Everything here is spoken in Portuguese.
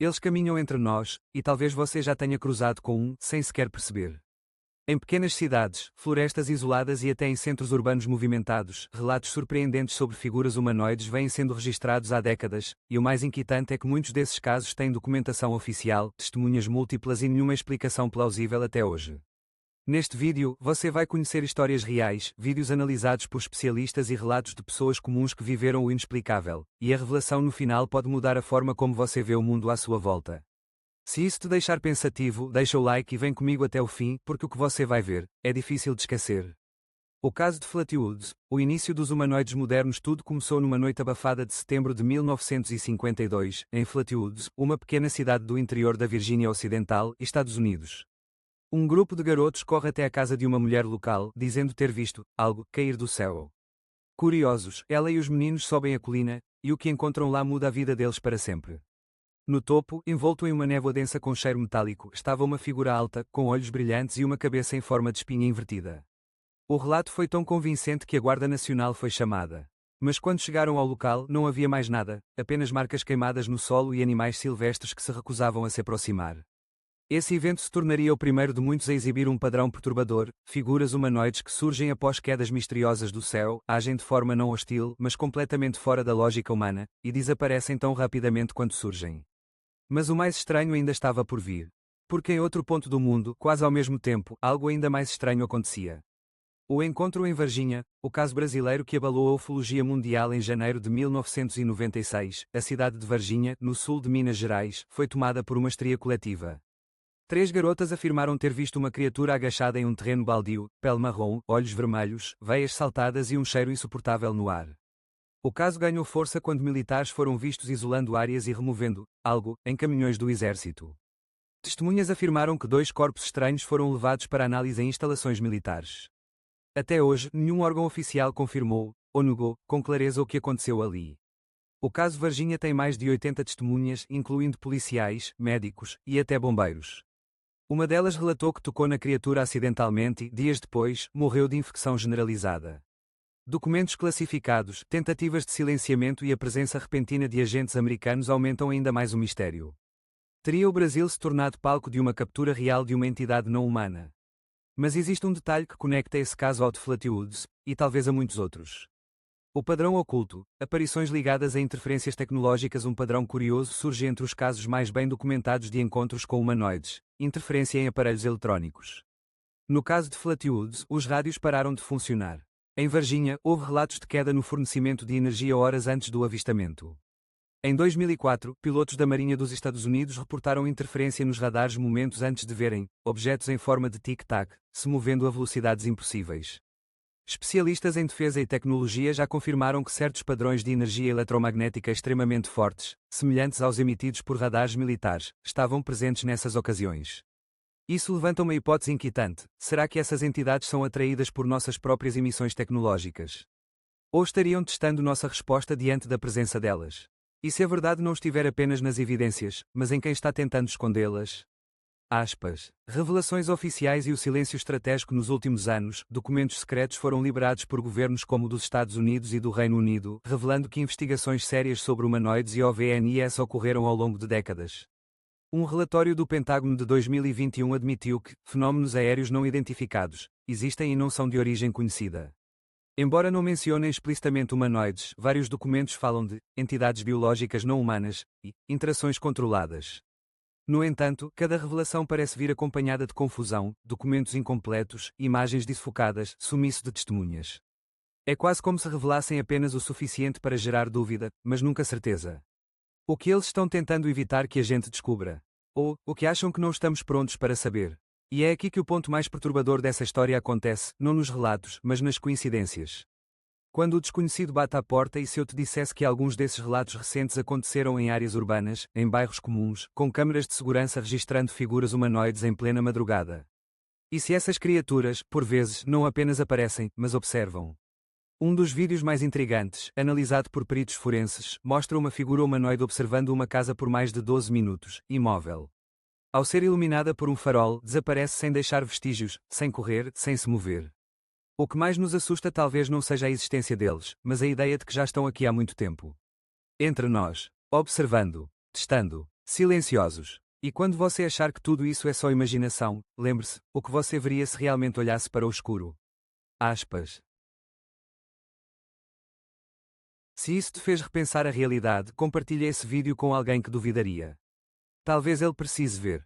Eles caminham entre nós, e talvez você já tenha cruzado com um, sem sequer perceber. Em pequenas cidades, florestas isoladas e até em centros urbanos movimentados, relatos surpreendentes sobre figuras humanoides vêm sendo registrados há décadas, e o mais inquietante é que muitos desses casos têm documentação oficial, testemunhas múltiplas e nenhuma explicação plausível até hoje. Neste vídeo, você vai conhecer histórias reais, vídeos analisados por especialistas e relatos de pessoas comuns que viveram o inexplicável, e a revelação no final pode mudar a forma como você vê o mundo à sua volta. Se isso te deixar pensativo, deixa o like e vem comigo até o fim, porque o que você vai ver é difícil de esquecer. O caso de Flatwoods, o início dos humanoides modernos. Tudo começou numa noite abafada de setembro de 1952, em Flatwoods, uma pequena cidade do interior da Virgínia Ocidental, Estados Unidos. Um grupo de garotos corre até a casa de uma mulher local, dizendo ter visto algo cair do céu. Curiosos, ela e os meninos sobem a colina, e o que encontram lá muda a vida deles para sempre. No topo, envolto em uma névoa densa com cheiro metálico, estava uma figura alta, com olhos brilhantes e uma cabeça em forma de espinha invertida. O relato foi tão convincente que a Guarda Nacional foi chamada. Mas quando chegaram ao local, não havia mais nada, apenas marcas queimadas no solo e animais silvestres que se recusavam a se aproximar. Esse evento se tornaria o primeiro de muitos a exibir um padrão perturbador: figuras humanoides que surgem após quedas misteriosas do céu, agem de forma não hostil, mas completamente fora da lógica humana, e desaparecem tão rapidamente quanto surgem. Mas o mais estranho ainda estava por vir. Porque em outro ponto do mundo, quase ao mesmo tempo, algo ainda mais estranho acontecia. O encontro em Varginha, o caso brasileiro que abalou a ufologia mundial em janeiro de 1996, a cidade de Varginha, no sul de Minas Gerais, foi tomada por uma histeria coletiva. 3 garotas afirmaram ter visto uma criatura agachada em um terreno baldio, pele marrom, olhos vermelhos, veias saltadas e um cheiro insuportável no ar. O caso ganhou força quando militares foram vistos isolando áreas e removendo algo em caminhões do exército. Testemunhas afirmaram que 2 corpos estranhos foram levados para análise em instalações militares. Até hoje, nenhum órgão oficial confirmou ou negou com clareza o que aconteceu ali. O caso Varginha tem mais de 80 testemunhas, incluindo policiais, médicos e até bombeiros. Uma delas relatou que tocou na criatura acidentalmente e, dias depois, morreu de infecção generalizada. Documentos classificados, tentativas de silenciamento e a presença repentina de agentes americanos aumentam ainda mais o mistério. Teria o Brasil se tornado palco de uma captura real de uma entidade não humana? Mas existe um detalhe que conecta esse caso ao de Flatwoods, e talvez a muitos outros. O padrão oculto, aparições ligadas a interferências tecnológicas. Um padrão curioso surge entre os casos mais bem documentados de encontros com humanoides: interferência em aparelhos eletrónicos. No caso de Flatwoods, os rádios pararam de funcionar. Em Varginha, houve relatos de queda no fornecimento de energia horas antes do avistamento. Em 2004, pilotos da Marinha dos Estados Unidos reportaram interferência nos radares momentos antes de verem objetos em forma de tic-tac, se movendo a velocidades impossíveis. Especialistas em defesa e tecnologia já confirmaram que certos padrões de energia eletromagnética extremamente fortes, semelhantes aos emitidos por radares militares, estavam presentes nessas ocasiões. Isso levanta uma hipótese inquietante: será que essas entidades são atraídas por nossas próprias emissões tecnológicas? Ou estariam testando nossa resposta diante da presença delas? E se a verdade não estiver apenas nas evidências, mas em quem está tentando escondê-las? Revelações oficiais e o silêncio estratégico. Nos últimos anos, documentos secretos foram liberados por governos como o dos Estados Unidos e do Reino Unido, revelando que investigações sérias sobre humanoides e OVNIs ocorreram ao longo de décadas. Um relatório do Pentágono de 2021 admitiu que fenómenos aéreos não identificados existem e não são de origem conhecida. Embora não mencionem explicitamente humanoides, vários documentos falam de entidades biológicas não humanas e interações controladas. No entanto, cada revelação parece vir acompanhada de confusão, documentos incompletos, imagens desfocadas, sumiço de testemunhas. É quase como se revelassem apenas o suficiente para gerar dúvida, mas nunca certeza. O que eles estão tentando evitar que a gente descubra? Ou o que acham que não estamos prontos para saber? E é aqui que o ponto mais perturbador dessa história acontece, não nos relatos, mas nas coincidências. Quando o desconhecido bate à porta. E se eu te dissesse que alguns desses relatos recentes aconteceram em áreas urbanas, em bairros comuns, com câmaras de segurança registrando figuras humanoides em plena madrugada? E se essas criaturas, por vezes, não apenas aparecem, mas observam? Um dos vídeos mais intrigantes, analisado por peritos forenses, mostra uma figura humanoide observando uma casa por mais de 12 minutos, imóvel. Ao ser iluminada por um farol, desaparece sem deixar vestígios, sem correr, sem se mover. O que mais nos assusta talvez não seja a existência deles, mas a ideia de que já estão aqui há muito tempo. Entre nós, observando, testando, Silenciosos. E quando você achar que tudo isso é só imaginação, lembre-se, o que você veria se realmente olhasse para o escuro. Aspas. Se isso te fez repensar a realidade, compartilhe esse vídeo com alguém que duvidaria. Talvez ele precise ver.